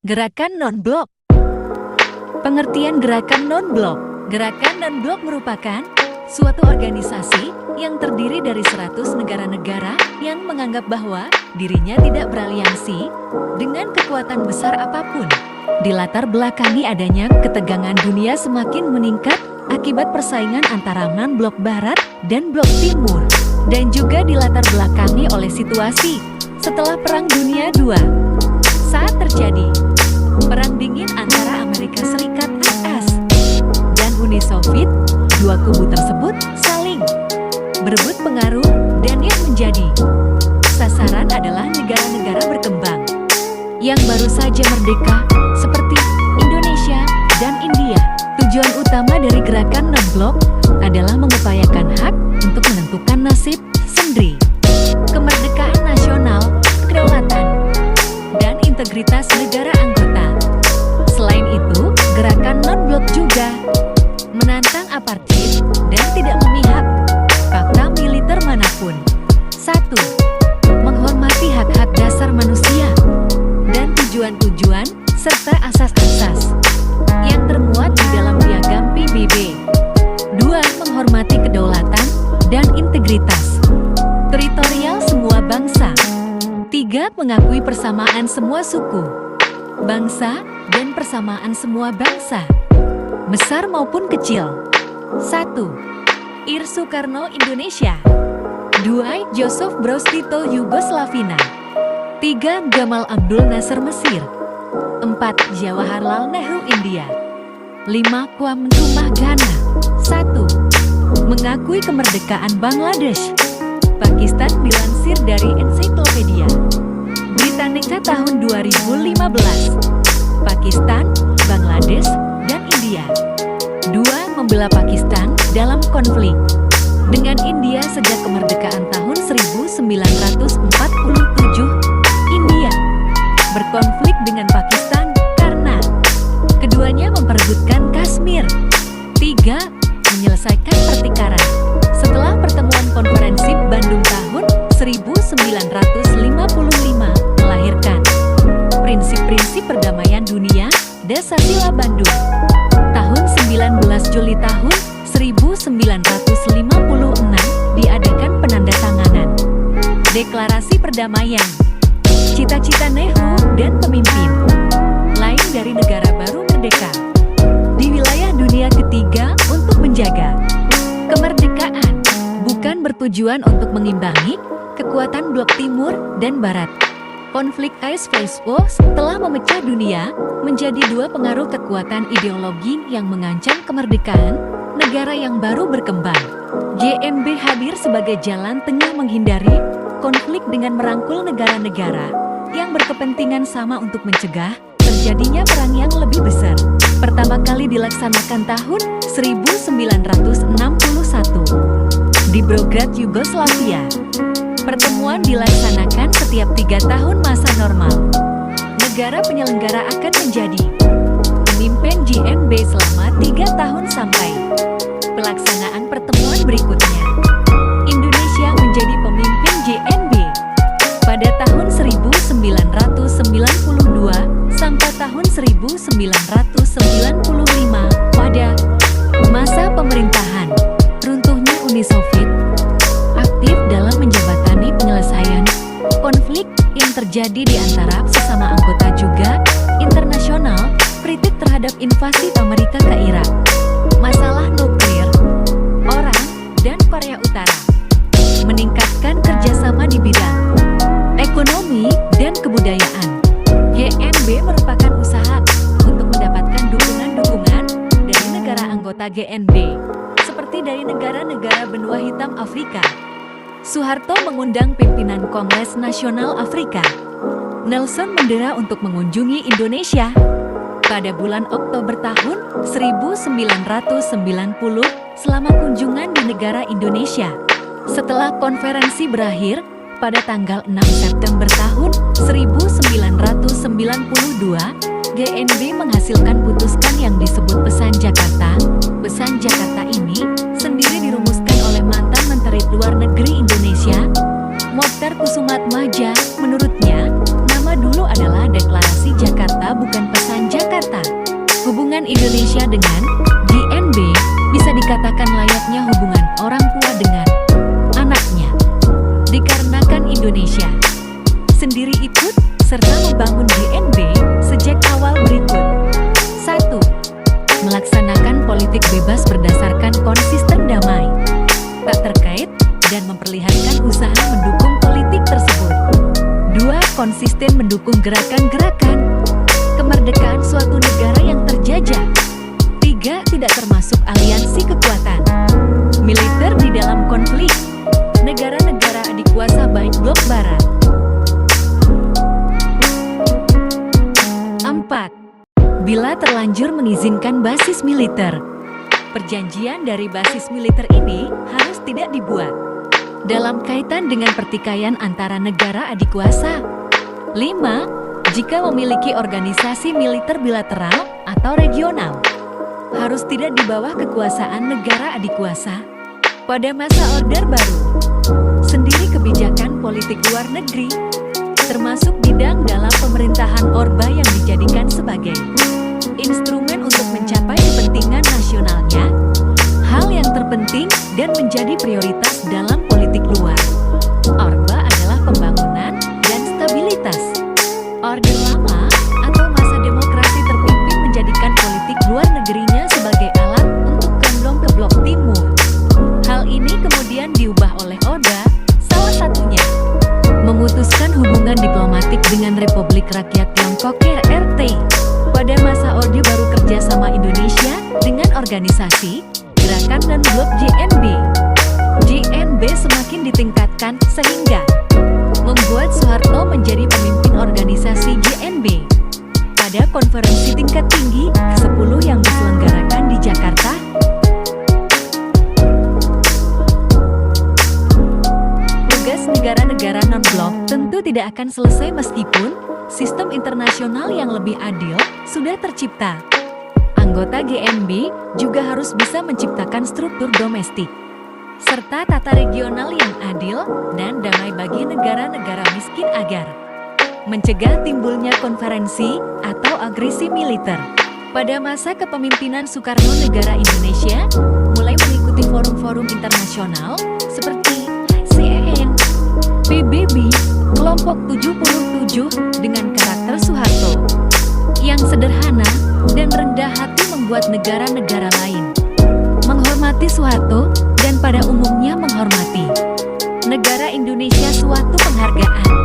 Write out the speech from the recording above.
Gerakan non-blok. Pengertian gerakan non-blok. Gerakan non-blok merupakan suatu organisasi yang terdiri dari 100 negara-negara yang menganggap bahwa dirinya tidak beraliansi dengan kekuatan besar apapun. Dilatar belakangi adanya ketegangan dunia semakin meningkat akibat persaingan antara non-blok barat dan blok timur, dan juga dilatar belakangi oleh situasi setelah Perang Dunia II. Saat terjadi Perang Dingin antara Amerika Serikat (AS) dan Uni Soviet, dua kubu tersebut saling berebut pengaruh dan yang menjadi sasaran adalah negara-negara berkembang yang baru saja merdeka seperti Indonesia dan India. Tujuan utama dari gerakan non-blok adalah mengupayakan hak untuk menentukan nasib sendiri, kemerdekaan nasional, kedaulatan, dan integritas negara anggota. Selain itu, gerakan non-blok juga menantang apartheid dan tidak memihak fakta militer manapun. 1. Menghormati hak-hak dasar manusia dan tujuan-tujuan serta asas-asas yang termuat di dalam piagam PBB. 2. Menghormati kedaulatan dan integritas teritorial semua bangsa. 3. Mengakui persamaan semua suku, bangsa, dan persamaan semua bangsa, besar maupun kecil. 1. Ir Soekarno Indonesia. 2. Joseph Broz Tito Yugoslavina. 3. Gamal Abdul Nasser Mesir. 4. Jawaharlal Nehru India. 5. Kwame Nkrumah Ghana. 1. Mengakui kemerdekaan Bangladesh. Pakistan dilansir dari Encyclopedia Britannica tahun 2015. Pakistan, Bangladesh, dan India. 2. Membela Pakistan dalam konflik dengan India sejak kemerdekaan tahun 1947. India berkonflik dengan Pakistan karena keduanya memperebutkan Kashmir. 3. Menyelesaikan pertikaian setelah pertemuan konferensi Bandung tahun 1955 melahirkan prinsip-prinsip perdamaian dunia Dasar-Sila Bandung. Tahun 19 Juli tahun 1956 diadakan penandatanganan Deklarasi Perdamaian. Cita-cita Nehru dan pemimpin lain dari negara baru merdeka di wilayah dunia ketiga untuk menjaga kemerdekaan, bukan bertujuan untuk mengimbangi kekuatan blok timur dan barat. Konflik ICE-FACE telah memecah dunia menjadi dua pengaruh kekuatan ideologi yang mengancam kemerdekaan negara yang baru berkembang. GNB hadir sebagai jalan tengah menghindari konflik dengan merangkul negara-negara yang berkepentingan sama untuk mencegah terjadinya perang yang lebih besar. Pertama kali dilaksanakan tahun 1961 di Beograd, Yugoslavia. Pertemuan dilaksanakan setiap 3 tahun masa normal. Negara penyelenggara akan menjadi pemimpin GNB selama 3 tahun sampai pelaksanaan pertemuan berikutnya. Indonesia menjadi pemimpin GNB pada tahun 1992 sampai tahun 1995 pada masa pemerintahan runtuhnya Uni Soviet. Aktif dalam menjabatani penyelesaian konflik yang terjadi di antara sesama anggota juga internasional, kritik terhadap invasi Amerika ke Irak, masalah nuklir, orang, dan Korea Utara, meningkatkan kerjasama di bidang ekonomi dan kebudayaan. GNB merupakan usaha untuk mendapatkan dukungan-dukungan dari negara anggota GNB, seperti dari negara-negara benua hitam Afrika. Soeharto mengundang pimpinan Kongres Nasional Afrika, Nelson Mandela, untuk mengunjungi Indonesia pada bulan Oktober tahun 1990 selama kunjungan di negara Indonesia. Setelah konferensi berakhir pada tanggal 6 September tahun 1992, GNB menghasilkan putuskan yang disebut Pesan Jakarta. Pesan Jakarta ini sendiri dirumuskan oleh mantan Menteri Luar Negeri Indonesia, Mokhtar Kusumatmaja. Menurutnya, nama Masa dulu adalah deklarasi Jakarta bukan pesan Jakarta. Hubungan Indonesia dengan JNB bisa dikatakan layaknya hubungan orang tua dengan anaknya. Dikarenakan Indonesia sendiri ikut serta membangun JNB sejak awal berikut. 1. Melaksanakan politik bebas berdasarkan konsisten damai, tak terkait, dan memperlihatkan usaha mendukung politik tersebut. 2. Konsisten mendukung gerakan-gerakan kemerdekaan suatu negara yang terjajah. 3. Tidak termasuk aliansi kekuatan militer di dalam konflik negara-negara adik kuasa baik blok barat. 4. Bila terlanjur mengizinkan basis militer, perjanjian dari basis militer ini harus tidak dibuat dalam kaitan dengan pertikaian antara negara adik kuasa. 5. Jika memiliki organisasi militer bilateral atau regional, harus tidak di bawah kekuasaan negara adik kuasa. Pada masa Orde Baru sendiri kebijakan politik luar negeri, termasuk bidang dalam pemerintahan Orba yang dijadikan sebagai instrumen untuk mencapai kepentingan nasionalnya, hal yang terpenting dan menjadi prioritas dalam politik luar Orba adalah pembangunan dan stabilitas. Orde Lama atau masa demokrasi terpimpin menjadikan politik luar negerinya sebagai alat untuk condong ke blok timur. Hal ini kemudian diubah oleh Oda, salah satunya memutuskan hubungan diplomatik dengan Republik Rakyat Tiongkok (RRT). Pada masa Orde Baru kerjasama Indonesia dengan organisasi Gerakan Non-Blok JNB. JNB semakin ditingkatkan sehingga membuat Soeharto menjadi pemimpin organisasi JNB. Pada konferensi tingkat tinggi ke-10 yang diselenggarakan di Jakarta, tugas negara-negara non-blok tentu tidak akan selesai meskipun sistem internasional yang lebih adil sudah tercipta. Anggota GNB juga harus bisa menciptakan struktur domestik serta tata regional yang adil dan damai bagi negara-negara miskin agar mencegah timbulnya konferensi atau agresi militer. Pada masa kepemimpinan Soekarno, negara Indonesia mulai mengikuti forum-forum internasional seperti CEN, PBB, Kelompok 77 dengan karakter Soeharto yang sederhana dan rendah hati membuat negara-negara lain menghormati Soeharto dan pada umumnya menghormati negara Indonesia suatu penghargaan.